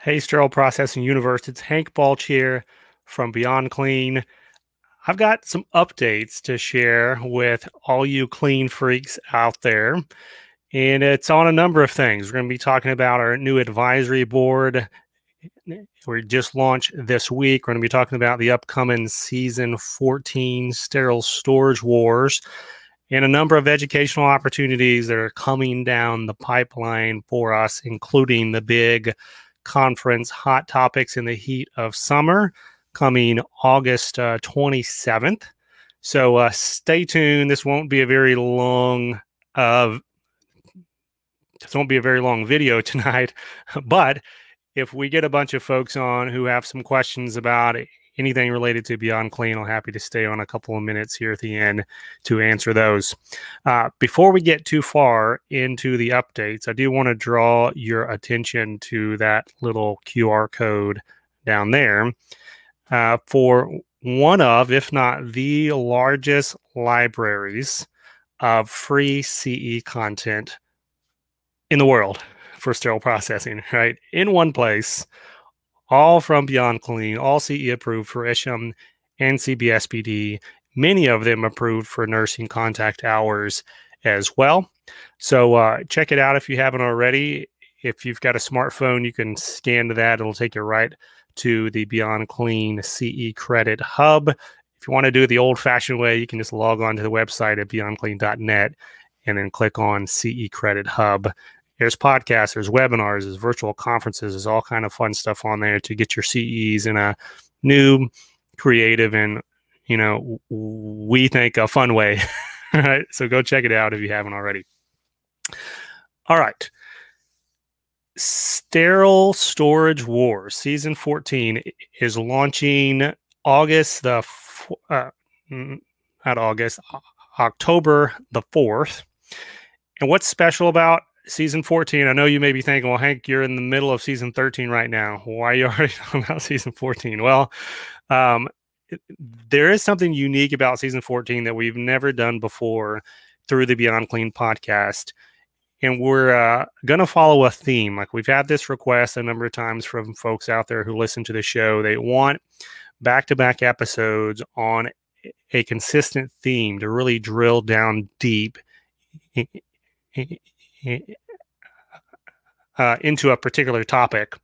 Hey, Sterile Processing Universe, it's Hank Balch here from Beyond Clean. I've got some updates to share with all you clean freaks out there, and it's on a number of things. We're going to be talking about our new advisory board. We just launched this week. We're going to be talking about the upcoming season 14 sterile storage wars and a number of educational opportunities that are coming down the pipeline for us, including the big conference Hot Topics in the Heat of Summer coming August 27th. So stay tuned. This won't be a very long video tonight, but if we get a bunch of folks on who have some questions about anything related to Beyond Clean, I'm happy to stay on a couple of minutes here at the end to answer those. Before we get too far into the updates, I do want to draw your attention to that little QR code down there for one of, if not the largest libraries of free CE content in the world for sterile processing, right? In one place, all from Beyond Clean, all CE approved for ISHM and CBSPD, many of them approved for nursing contact hours as well. So check it out if you haven't already. If you've got a smartphone, you can scan to that. It'll take you right to the Beyond Clean CE Credit Hub. If you want to do it the old-fashioned way, you can just log on to the website at beyondclean.net and then click on CE Credit Hub. There's podcasts, there's webinars, there's virtual conferences, there's all kind of fun stuff on there to get your CEs in a new, creative, and, we think a fun way. All right, so go check it out if you haven't already. All right. Sterile Storage Wars Season 14 is launching October the 4th. And what's special about Season 14, I know you may be thinking, well, Hank, you're in the middle of Season 13 right now. Why are you already talking about Season 14? Well, there is something unique about Season 14 that we've never done before through the Beyond Clean podcast. And we're going to follow a theme. Like, we've had this request a number of times from folks out there who listen to the show. They want back-to-back episodes on a consistent theme to really drill down deep into a particular topic.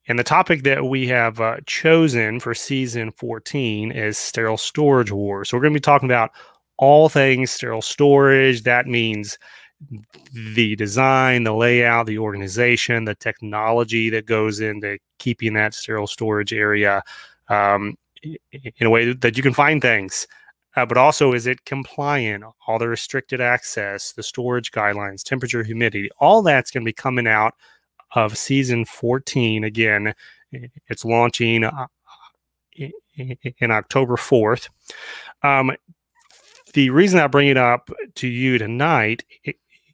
And the topic that we have chosen for Season 14 is Sterile Storage Wars. So we're going to be talking about all things sterile storage. That means the design, the layout, the organization, the technology that goes into keeping that sterile storage area in a way that you can find things. But also, is it compliant? All the restricted access, the storage guidelines, temperature, humidity, all that's going to be coming out of Season 14. Again, it's launching in October 4th. The reason I bring it up to you tonight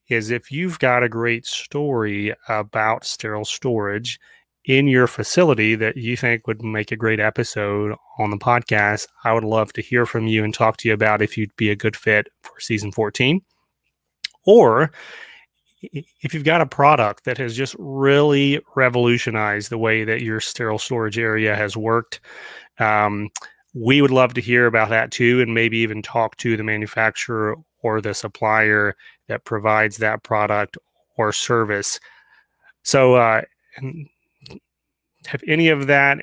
is if you've got a great story about sterile storage in your facility that you think would make a great episode on the podcast, I would love to hear from you and talk to you about if you'd be a good fit for Season 14. Or if you've got a product that has just really revolutionized the way that your sterile storage area has worked, we would love to hear about that too, and maybe even talk to the manufacturer or the supplier that provides that product or service. So if any of that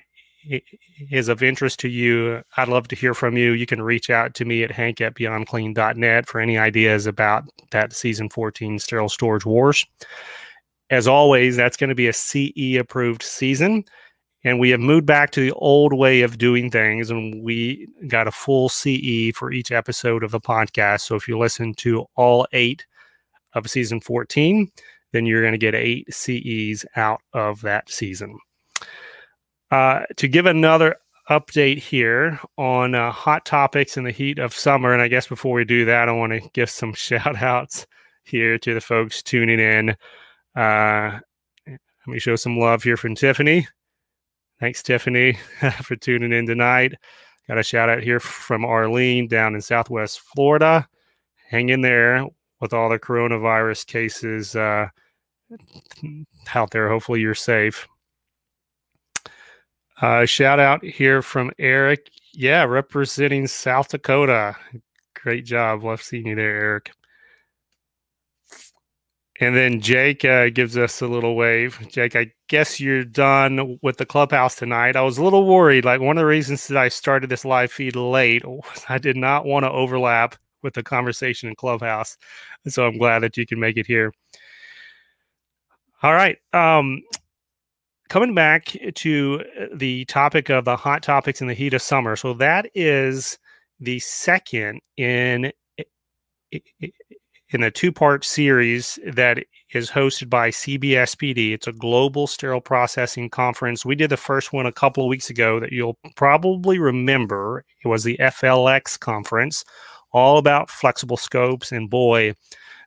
is of interest to you, I'd love to hear from you. You can reach out to me at hank@beyondclean.net for any ideas about that Season 14 Sterile Storage Wars. As always, that's going to be a CE-approved season, and we have moved back to the old way of doing things, and we got a full CE for each episode of the podcast. So if you listen to all 8 of Season 14, then you're going to get 8 CEs out of that season. To give another update here on hot topics in the heat of summer, and I guess before we do that, I want to give some shout outs here to the folks tuning in. Let me show some love here from Tiffany. Thanks, Tiffany, for tuning in tonight. Got a shout out here from Arlene down in Southwest Florida. Hang in there with all the coronavirus cases out there. Hopefully you're safe. Shout out here from Eric. Yeah, representing South Dakota. Great job. Love seeing you there, Eric. And then Jake gives us a little wave. Jake, I guess you're done with the clubhouse tonight. I was a little worried. Like, one of the reasons that I started this live feed late was I did not want to overlap with the conversation in clubhouse. And so I'm glad that you can make it here. All right. Coming back to the topic of the hot topics in the heat of summer. So that is the second in a two-part series that is hosted by CBSPD. It's a global sterile processing conference. We did the first one a couple of weeks ago that you'll probably remember. It was the FLX conference, all about flexible scopes. And boy,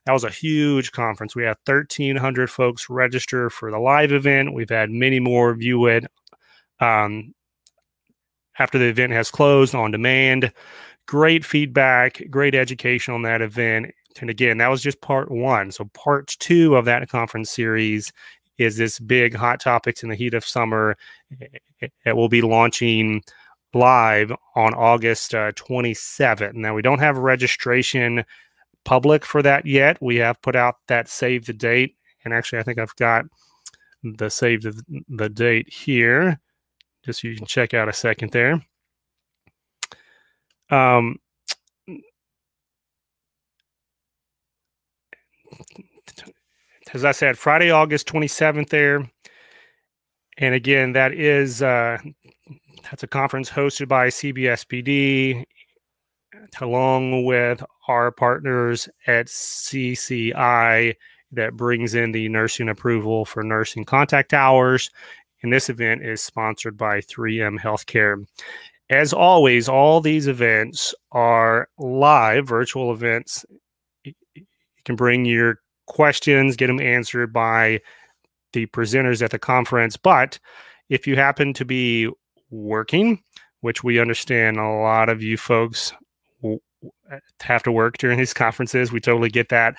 that was a huge conference. We had 1,300 folks register for the live event. We've had many more view it after the event has closed on demand. Great feedback, great education on that event. And again, that was just part one. So part two of that conference series is this big hot topics in the heat of summer. It will be launching live on August 27th. Now, we don't have registration public for that yet. We have put out that save the date. And actually, I think I've got the save the date here, just so you can check out a second there. As I said, Friday, August 27th there. And again, that is that's a conference hosted by CBSPD along with our partners at CCI that brings in the nursing approval for nursing contact hours. And this event is sponsored by 3M Healthcare. As always, all these events are live virtual events. You can bring your questions, get them answered by the presenters at the conference. But if you happen to be working, which we understand a lot of you folks have to work during these conferences, we totally get that.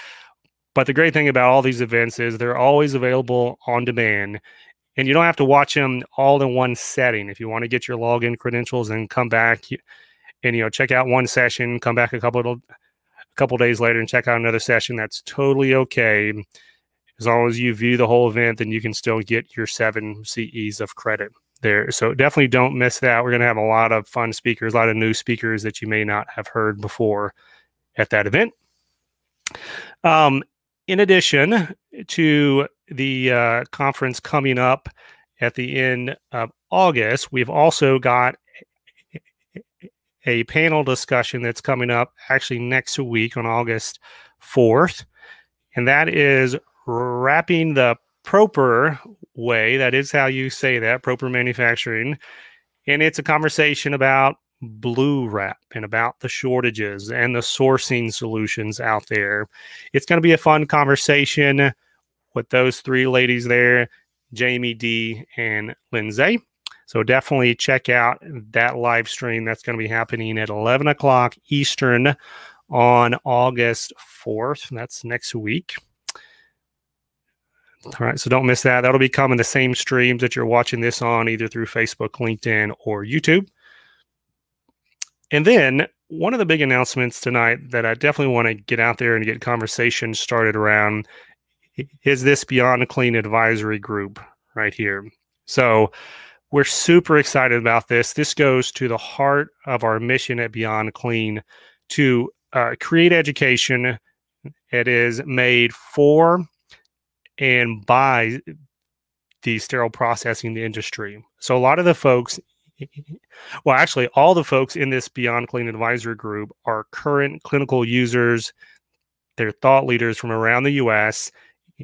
But the great thing about all these events is they're always available on demand, and you don't have to watch them all in one setting. If you want to get your login credentials and come back and check out one session, come back a couple days later and check out another session, that's totally okay. As long as you view the whole event, then you can still get your 7 CEs of credit there. So definitely don't miss that. We're going to have a lot of fun speakers, a lot of new speakers that you may not have heard before at that event. In addition to the conference coming up at the end of August, we've also got a panel discussion that's coming up actually next week on August 4th. And that is wrapping the proper way. That is how you say that, proper manufacturing. And it's a conversation about blue wrap and about the shortages and the sourcing solutions out there. It's going to be a fun conversation with those 3 ladies there, Jamie, Dee, and Lindsay. So definitely check out that live stream. That's going to be happening at 11 o'clock Eastern on August 4th. That's next week. All right, so don't miss that. That'll be coming the same streams that you're watching this on, either through Facebook, LinkedIn, or YouTube. And then one of the big announcements tonight that I definitely want to get out there and get conversation started around is this BEYONDCLEAN advisory group right here. So we're super excited about this. This goes to the heart of our mission at BEYONDCLEAN to create education that is made for and by the sterile processing industry. So a lot of the folks, well, actually all the folks in this BEYONDCLEAN advisory group are current clinical users. They're thought leaders from around the U.S.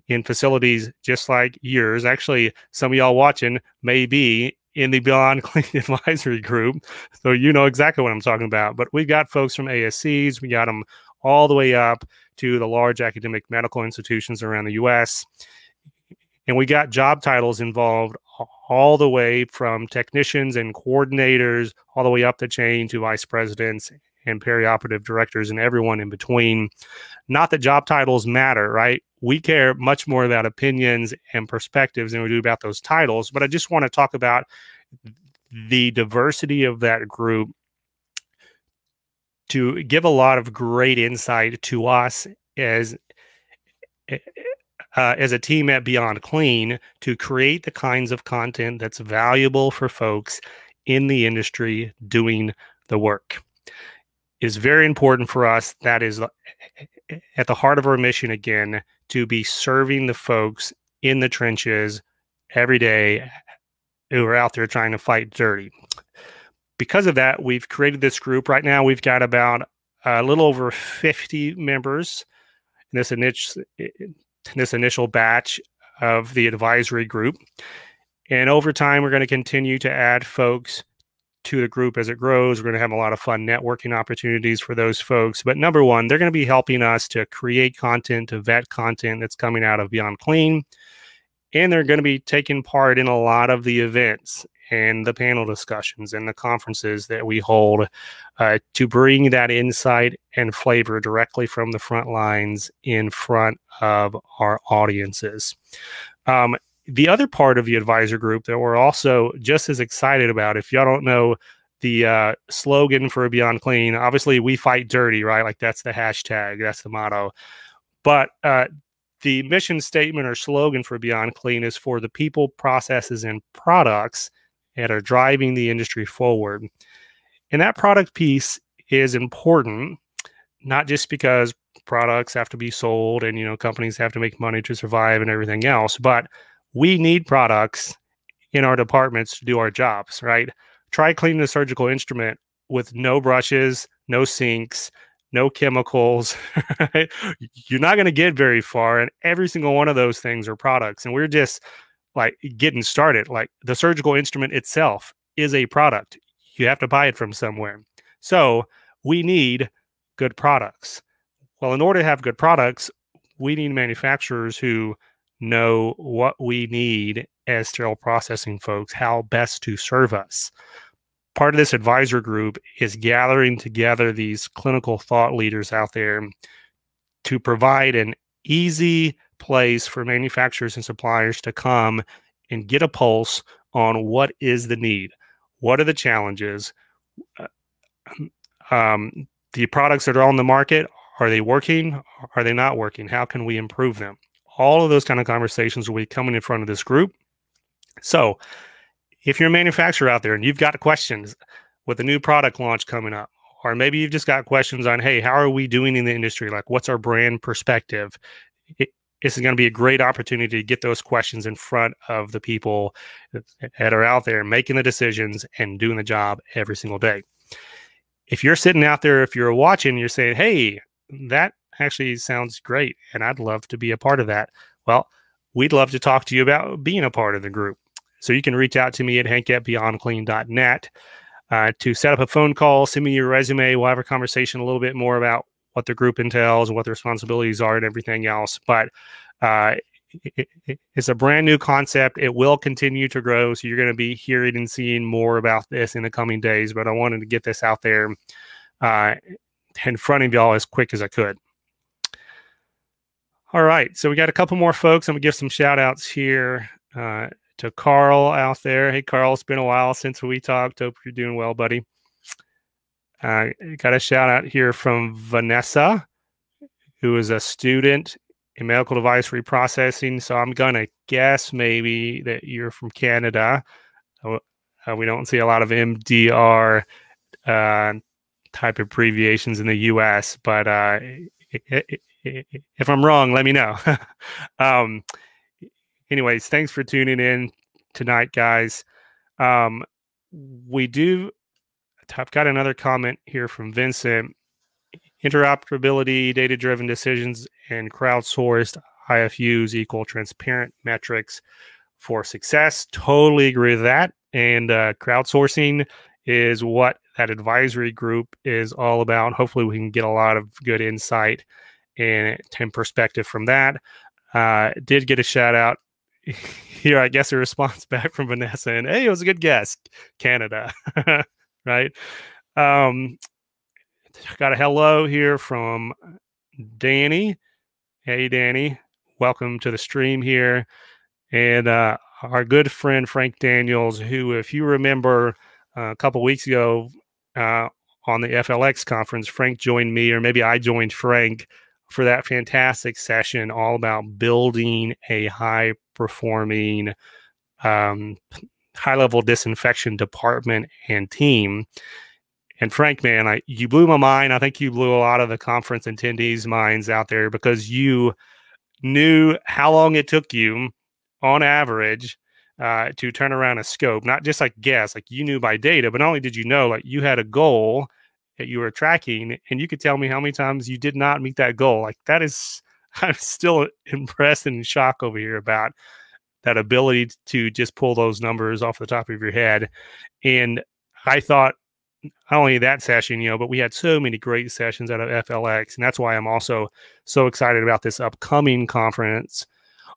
in facilities just like yours. Actually, some of y'all watching may be in the BEYONDCLEAN advisory group, so you know exactly what I'm talking about. But we've got folks from ASCs, we got them all the way up to the large academic medical institutions around the U.S. And we got job titles involved all the way from technicians and coordinators, all the way up the chain to vice presidents and perioperative directors and everyone in between. Not that job titles matter, right? We care much more about opinions and perspectives than we do about those titles. But I just want to talk about the diversity of that group to give a lot of great insight to us as a team at Beyond Clean to create the kinds of content that's valuable for folks in the industry doing the work. It is very important for us. That is at the heart of our mission, again, to be serving the folks in the trenches every day who are out there trying to fight dirty. Because of that, we've created this group. Right now, we've got about a little over 50 members in this initial batch of the advisory group. And over time, we're going to continue to add folks to the group as it grows. We're going to have a lot of fun networking opportunities for those folks. But number one, they're going to be helping us to create content, to vet content that's coming out of Beyond Clean. And they're going to be taking part in a lot of the events and the panel discussions and the conferences that we hold to bring that insight and flavor directly from the front lines in front of our audiences. The other part of the advisor group that we're also just as excited about, if y'all don't know the slogan for Beyond Clean, obviously we fight dirty, right? Like that's the hashtag, that's the motto. But the mission statement or slogan for Beyond Clean is for the people, processes, and products that are driving the industry forward. And that product piece is important, not just because products have to be sold and, you know, companies have to make money to survive and everything else, but we need products in our departments to do our jobs, right? Try cleaning a surgical instrument with no brushes, no sinks, no chemicals. Right? You're not going to get very far. And every single one of those things are products. And we're just like getting started. Like the surgical instrument itself is a product. You have to buy it from somewhere. So we need good products. Well, in order to have good products, we need manufacturers who know what we need as sterile processing folks, how best to serve us. Part of this advisor group is gathering together these clinical thought leaders out there to provide an easy place for manufacturers and suppliers to come and get a pulse on what is the need, what are the challenges, the products that are on the market, are they working, are they not working, how can we improve them? All of those kind of conversations will be coming in front of this group. So if you're a manufacturer out there and you've got questions with a new product launch coming up, or maybe you've just got questions on, hey, how are we doing in the industry? Like, what's our brand perspective? This is going to be a great opportunity to get those questions in front of the people that are out there making the decisions and doing the job every single day. If you're sitting out there, if you're watching, you're saying, hey, that actually sounds great, and I'd love to be a part of that. Well, we'd love to talk to you about being a part of the group. So you can reach out to me at hank@beyondclean.net to set up a phone call, send me your resume. We'll have a conversation a little bit more about what the group entails and what the responsibilities are and everything else. But it's a brand new concept. It will continue to grow. So you're going to be hearing and seeing more about this in the coming days. But I wanted to get this out there in front of y'all as quick as I could. All right. So we got a couple more folks. I'm going to give some shout outs here to Carl out there. Hey, Carl, it's been a while since we talked. Hope you're doing well, buddy. Got a shout out here from Vanessa, who is a student in medical device reprocessing. So I'm going to guess maybe that you're from Canada. We don't see a lot of MDR type abbreviations in the US, but if I'm wrong, let me know. Anyways, thanks for tuning in tonight, guys. I've got another comment here from Vincent. Interoperability, data-driven decisions, and crowdsourced IFUs equal transparent metrics for success. Totally agree with that. And crowdsourcing is what that advisory group is all about. Hopefully we can get a lot of good insight and perspective from that. Did get a shout out here, I guess a response back from Vanessa, and hey, it was a good guess, Canada. Right? Got a hello here from Danny. Hey, Danny, welcome to the stream here. And our good friend Frank Daniels, who, if you remember, a couple weeks ago uh, on the FLX conference, Frank joined me, or maybe I joined Frank for that fantastic session all about building a high-performing, um, high-level disinfection department and team. And Frank, man, you blew my mind. I think you blew a lot of the conference attendees' minds out there, because you knew how long it took you on average to turn around a scope, not just like guess, like you knew by data, but not only did you know, like you had a goal that you were tracking, and you could tell me how many times you did not meet that goal. Like that is, I'm still impressed and in shock over here about that ability to just pull those numbers off the top of your head. And I thought, not only that session, but we had so many great sessions out of FLX. And that's why I'm also so excited about this upcoming conference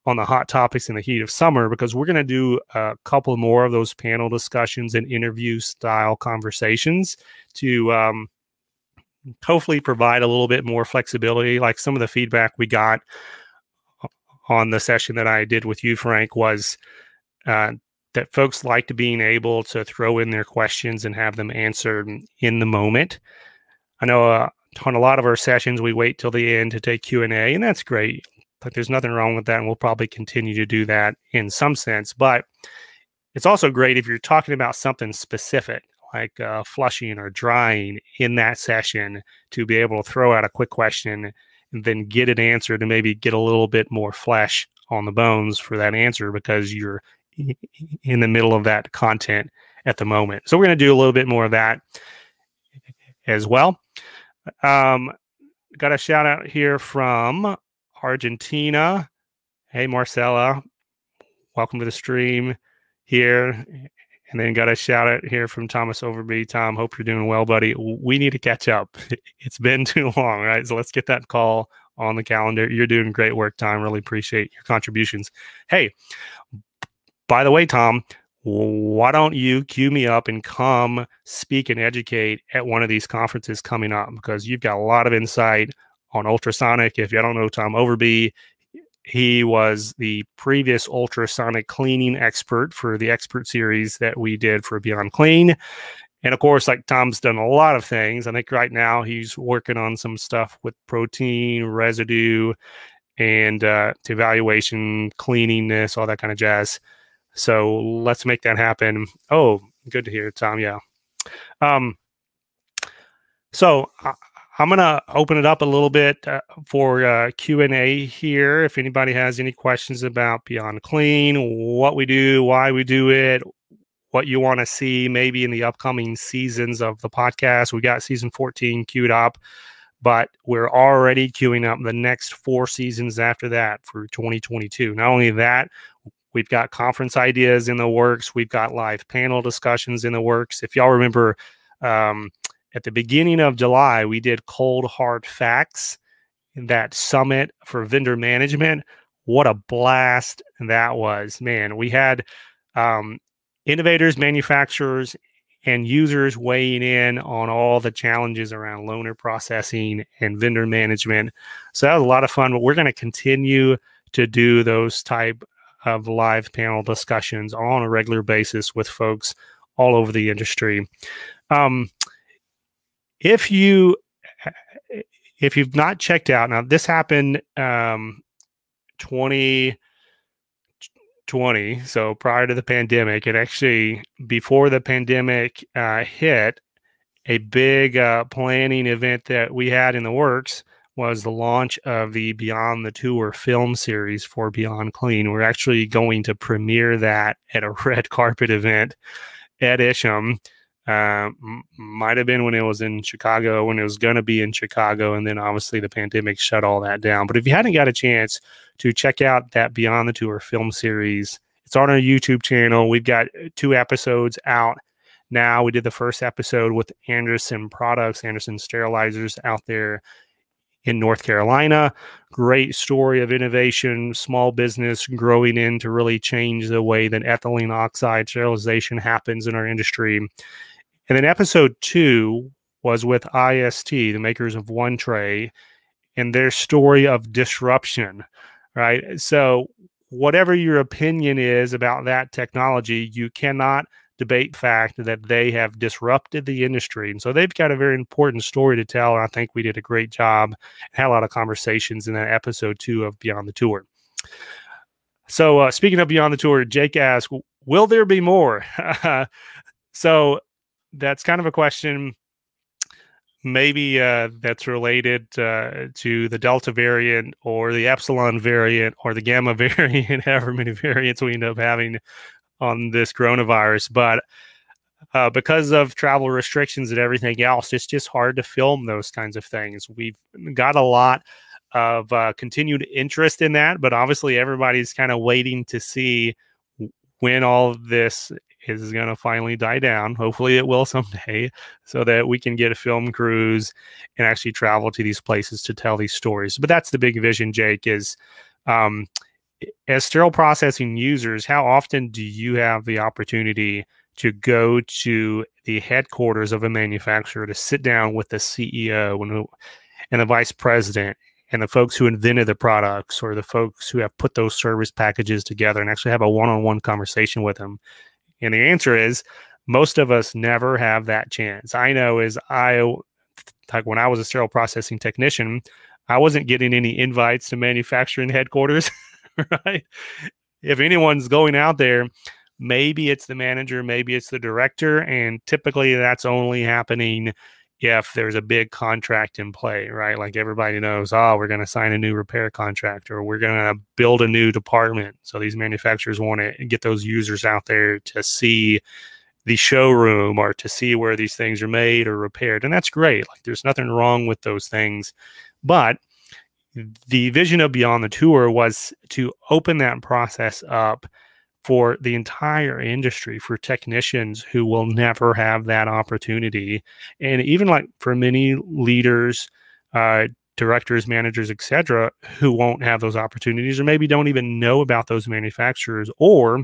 on the hot topics in the heat of summer, because we're going to do a couple more of those panel discussions and interview style conversations to hopefully provide a little bit more flexibility. Like some of the feedback we got on the session that I did with you, Frank, was that folks liked being able to throw in their questions and have them answered in the moment. I know on a lot of our sessions, we wait till the end to take Q&A, and that's great. Like there's nothing wrong with that, and we'll probably continue to do that in some sense. But it's also great if you're talking about something specific, like flushing or drying in that session, to be able to throw out a quick question and then get it answered, and maybe get a little bit more flesh on the bones for that answer, because you're in the middle of that content at the moment. So we're going to do a little bit more of that as well. Got a shout out here from Argentina. Hey, Marcella, welcome to the stream here. And then got a shout out here from Thomas Overby. Tom, hope you're doing well, buddy. We need to catch up. It's been too long, right? So let's get that call on the calendar. You're doing great work, Tom. Really appreciate your contributions. Hey, by the way, Tom, why don't you cue me up and come speak and educate at one of these conferences coming up? Because you've got a lot of insight on ultrasonic. If you don't know Tom Overby, he was the previous ultrasonic cleaning expert for the expert series that we did for Beyond Clean. And of course, like Tom's done a lot of things. I think right now he's working on some stuff with protein, residue, and evaluation, cleaniness, all that kind of jazz. So let's make that happen. Oh, good to hear, Tom. Yeah. So I'm going to open it up a little bit for Q&A here. If anybody has any questions about Beyond Clean, what we do, why we do it, what you want to see maybe in the upcoming seasons of the podcast. We got season 14 queued up, but we're already queuing up the next 4 seasons after that for 2022. Not only that, we've got conference ideas in the works. We've got live panel discussions in the works. If y'all remember, at the beginning of July, we did Cold Hard Facts, that summit for vendor management. What a blast that was, man. We had innovators, manufacturers, and users weighing in on all the challenges around loaner processing and vendor management. So that was a lot of fun, but we're going to continue to do those type of live panel discussions on a regular basis with folks all over the industry. If you've not checked out, now this happened 2020, so prior to the pandemic, and actually before the pandemic hit, a big planning event that we had in the works was the launch of the Beyond the Tour film series for Beyond Clean. We're actually going to premiere that at a red carpet event at Isham. Might have been when it was in Chicago, when it was going to be in Chicago, and then obviously the pandemic shut all that down. But if you hadn't got a chance to check out that Beyond the Tour film series, it's on our YouTube channel. We've got 2 episodes out now. We did the first episode with Anderson Products, Anderson Sterilizers out there in North Carolina. Great story of innovation, small business growing in to really change the way that ethylene oxide sterilization happens in our industry. And then episode 2 was with IST, the makers of One Tray, and their story of disruption, right? So whatever your opinion is about that technology, you cannot debate fact that they have disrupted the industry. And so they've got a very important story to tell. And I think we did a great job, had a lot of conversations in that episode 2 of Beyond the Tour. So speaking of Beyond the Tour, Jake asked, will there be more? So that's kind of a question maybe that's related to the Delta variant or the Epsilon variant or the Gamma variant, however many variants we end up having on this coronavirus. But because of travel restrictions and everything else, it's just hard to film those kinds of things. We've got a lot of continued interest in that, but obviously everybody's kind of waiting to see when all of this is going to finally die down. Hopefully it will someday, so that we can get a film crews and actually travel to these places to tell these stories. But that's the big vision, Jake, is as sterile processing users, how often do you have the opportunity to go to the headquarters of a manufacturer to sit down with the CEO and the vice president and the folks who invented the products, or the folks who have put those service packages together, and actually have a one-on-one conversation with them? And the answer is most of us never have that chance. I know like when I was a sterile processing technician, I wasn't getting any invites to manufacturing headquarters, right? If anyone's going out there, maybe it's the manager, maybe it's the director, and typically that's only happening if there's a big contract in play, right? Like everybody knows, oh, we're going to sign a new repair contract, or we're going to build a new department. So these manufacturers want to get those users out there to see the showroom or to see where these things are made or repaired. And that's great. Like there's nothing wrong with those things. But the vision of Beyond the Tour was to open that process up for the entire industry, for technicians who will never have that opportunity. And even like for many leaders, directors, managers, etc., who won't have those opportunities, or maybe don't even know about those manufacturers, or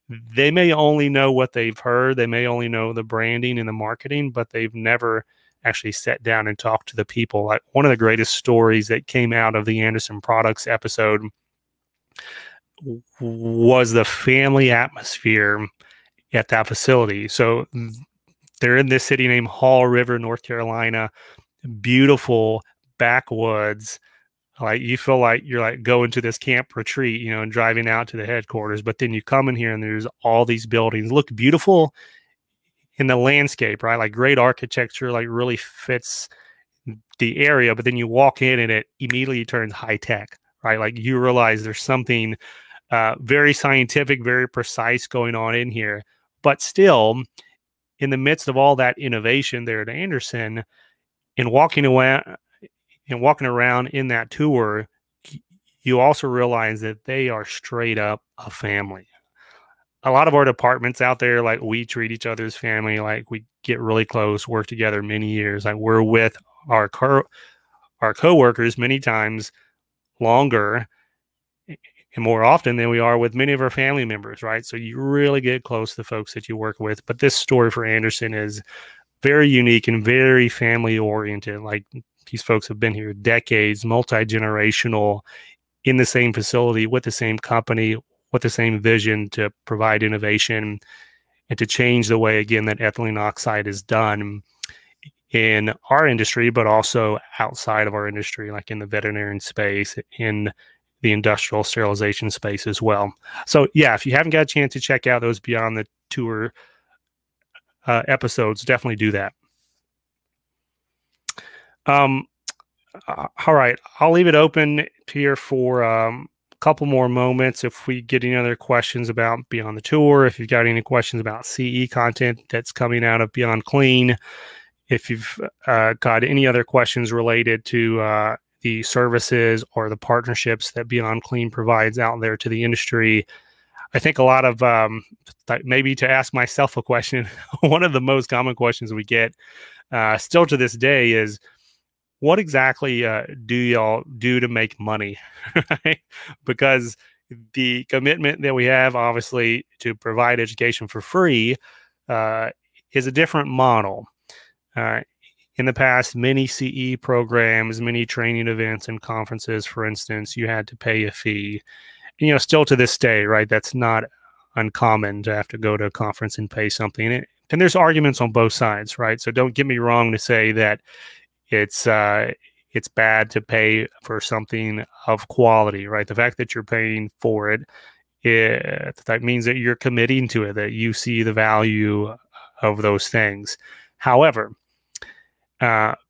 they may only know what they've heard. They may only know the branding and the marketing, but they've never actually sat down and talked to the people. Like one of the greatest stories that came out of the Anderson Products episode was the family atmosphere at that facility. So they're in this city named Hall River, North Carolina, beautiful backwoods. Like you feel like you're like going to this camp retreat, you know, and driving out to the headquarters. But then you come in here and there's all these buildings, look beautiful in the landscape, right? Like great architecture, like really fits the area. But then you walk in and it immediately turns high tech, right? Like you realize there's something very scientific, very precise going on in here. But still, in the midst of all that innovation there at Anderson, and walking around in that tour, you also realize that they are straight up a family. A lot of our departments out there, like we treat each other as family, like we get really close, work together many years. Like we're with our coworkers many times longer and more often than we are with many of our family members, right? So you really get close to the folks that you work with. But this story for Anderson is very unique and very family oriented. Like these folks have been here decades, multi-generational, in the same facility, with the same company, with the same vision to provide innovation and to change the way, again, that ethylene oxide is done in our industry, but also outside of our industry, like in the veterinarian space, in the industrial sterilization space as well. So yeah, if you haven't got a chance to check out those Beyond the Tour episodes, definitely do that. All right, I'll leave it open here for a couple more moments. If we get any other questions about Beyond the Tour, if you've got any questions about CE content that's coming out of Beyond Clean, if you've got any other questions related to the services or the partnerships that Beyond Clean provides out there to the industry, I think a lot of, maybe to ask myself a question, one of the most common questions we get still to this day is, what exactly do y'all do to make money? Right? Because the commitment that we have, obviously, to provide education for free is a different model. In the past, many CE programs, many training events and conferences, for instance, you had to pay a fee. Still to this day, right? That's not uncommon to have to go to a conference and pay something. And there's arguments on both sides, right? So don't get me wrong to say that it's bad to pay for something of quality, right? The fact that you're paying for it, that means that you're committing to it, that you see the value of those things. However,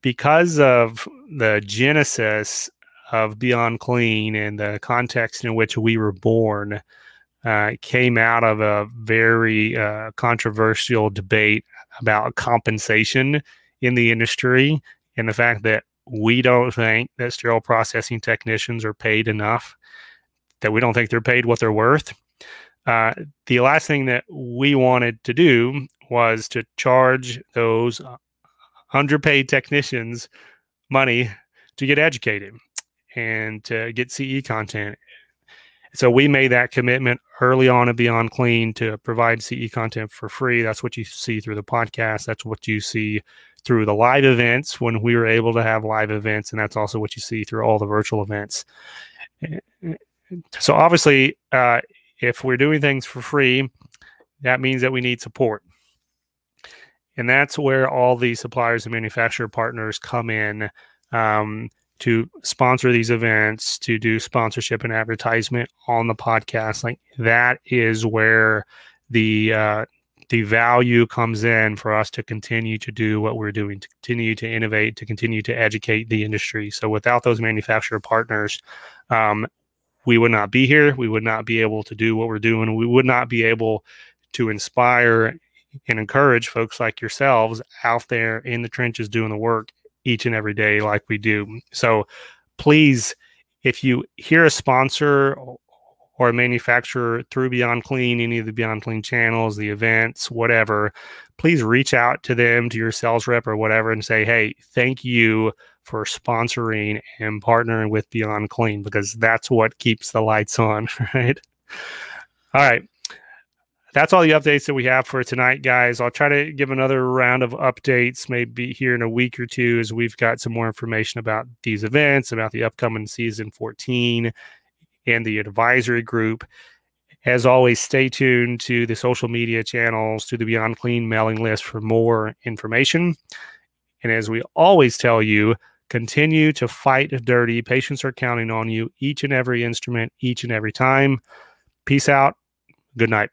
because of the genesis of Beyond Clean and the context in which we were born, came out of a very controversial debate about compensation in the industry, and the fact that we don't think that sterile processing technicians are paid enough, that we don't think they're paid what they're worth. The last thing that we wanted to do was to charge those underpaid technicians money to get educated and to get CE content. So we made that commitment early on at Beyond Clean to provide CE content for free. That's what you see through the podcast. That's what you see through the live events when we were able to have live events. And that's also what you see through all the virtual events. So obviously, if we're doing things for free, that means that we need support. And that's where all the suppliers and manufacturer partners come in, to sponsor these events, to do sponsorship and advertisement on the podcast. Like, that is where the value comes in for us to continue to do what we're doing, to continue to innovate, to continue to educate the industry. So without those manufacturer partners, we would not be here. We would not be able to do what we're doing. We would not be able to inspire and encourage folks like yourselves out there in the trenches doing the work each and every day like we do. So please, if you hear a sponsor or a manufacturer through Beyond Clean, any of the Beyond Clean channels, the events, whatever, please reach out to them, to your sales rep or whatever, and say, hey, thank you for sponsoring and partnering with Beyond Clean, because that's what keeps the lights on, right? All right. That's all the updates that we have for tonight, guys. I'll try to give another round of updates maybe here in a week or two, as we've got some more information about these events, about the upcoming season 14 and the advisory group. As always, stay tuned to the social media channels, to the Beyond Clean mailing list for more information. And as we always tell you, continue to fight dirty. Patients are counting on you, each and every instrument, each and every time. Peace out. Good night.